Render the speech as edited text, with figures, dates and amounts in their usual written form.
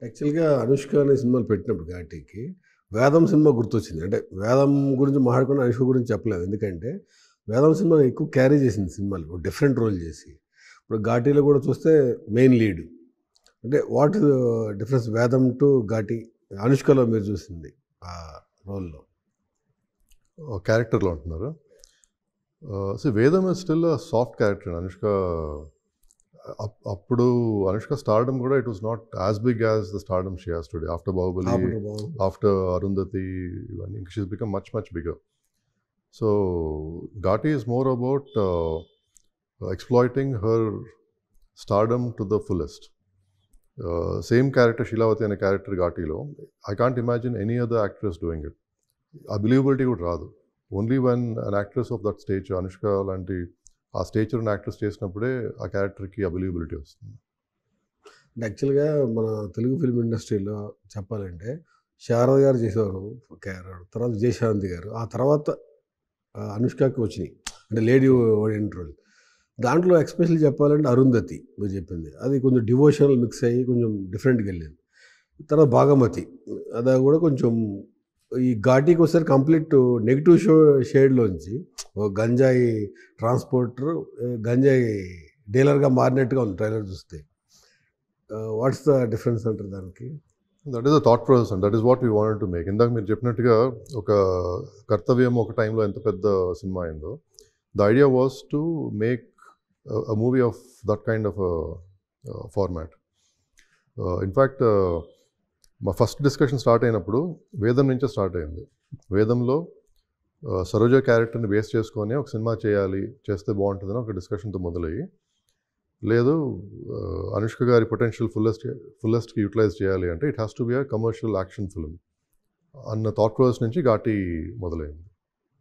యాక్చువల్‌గా 'అనుష్క' అనే సినిమాలు పెట్టినప్పుడు 'ఘాటీకి' 'వేదం' సినిమా గుర్తొచ్చింది. అంటే 'వేదం' గురించి మాట్లాడకుండా 'అనుష్క' గురించి చెప్పలేదు. ఎందుకంటే 'వేదం' సినిమా ఎక్కువ క్యారీ చేసింది సినిమాలో. ఒక డిఫరెంట్ రోల్ చేసి. ఇప్పుడు 'ఘాటీలో' కూడా చూస్తే మెయిన్ లీడ్. అంటే what difference 'Vedam' to 'Ghaati' 'అనుష్కలో' మీరు చూసింది ఆ రోల్‌లో? క్యారెక్టర్‌లో అంటున్నారా? Vedam is still a soft character. అప్పుడు అనుష్క స్టార్డమ్ కూడా it was not as big as the stardom she has today. After Baahubali, after Baahubali. After Arundhati, ఇవన్నీ she has become much much bigger. So Ghaati is more about exploiting her stardom to the fullest. Same character Sheelavathi అనే character ఘాటీలో I can't imagine any other actress doing it. ఆ believability కూడా రాదు. Only one an actress of that stage, Anushka లాంటి ఆ stature ఉన్న actress చేసినప్పుడే ఆ క్యారెక్టర్కి ఆ బిలీవబిలిటీ వస్తుంది. యాక్చువల్‌గా మన తెలుగు ఫిల్మ్ ఇండస్ట్రీలో చెప్పాలంటే శారద గారు చేసేవారు క్యారెక్టర్. తర్వాత విజయశాంతి గారు. ఆ తర్వాత అనుష్కకి వచ్చినాయి. అంటే లేడీ ఓరియంటెడ్ రోల్. దాంట్లో ఎస్పెషల్లీ చెప్పాలంటే 'అరుంధతి' మీరు చెప్పింది. అది కొంచెం డివోషనల్ మిక్స్ అయ్యి కొంచెం డిఫరెంట్‌గా వెళ్ళింది. తర్వాత 'భాగమతి' అది కూడా కొంచెం ఈ 'ఘాటీకి' వచ్చేసరికి కంప్లీట్ నెగెటివ్ షేడ్‌లోంచి ఓ గంజాయి ట్రాన్స్‌పోర్టర్, గంజాయి డీలర్‌గా మారినట్టుగా ఉంది ట్రైలర్ చూస్తే. వాట్స్ ద డిఫరెన్స్ అంటారు దానికి? That is a thought process and that is what we wanted to make. ఇందాక మీరు చెప్పినట్టుగా ఒక కర్తవ్యం ఒక టైంలో ఎంత పెద్ద సినిమా అయిందో, the idea was to make a movie of that kind of format. In fact మా ఫస్ట్ డిస్కషన్ స్టార్ట్ అయినప్పుడు వేదం నుంచే స్టార్ట్ అయింది. వేదంలో సరోజ క్యారెక్టర్ని బేస్ చేసుకొని ఒక సినిమా చేస్తే బాగుంటుందని ఒక డిస్కషన్తో మొదలయ్యి, లేదు అనుష్క గారి పొటెన్షియల్ ఫుల్లెస్ట్కి యూటిలైజ్ చేయాలి అంటే it has to be a commercial action film అన్న థాట్ ప్రాసెస్ నుంచి ఘాటీ మొదలైంది.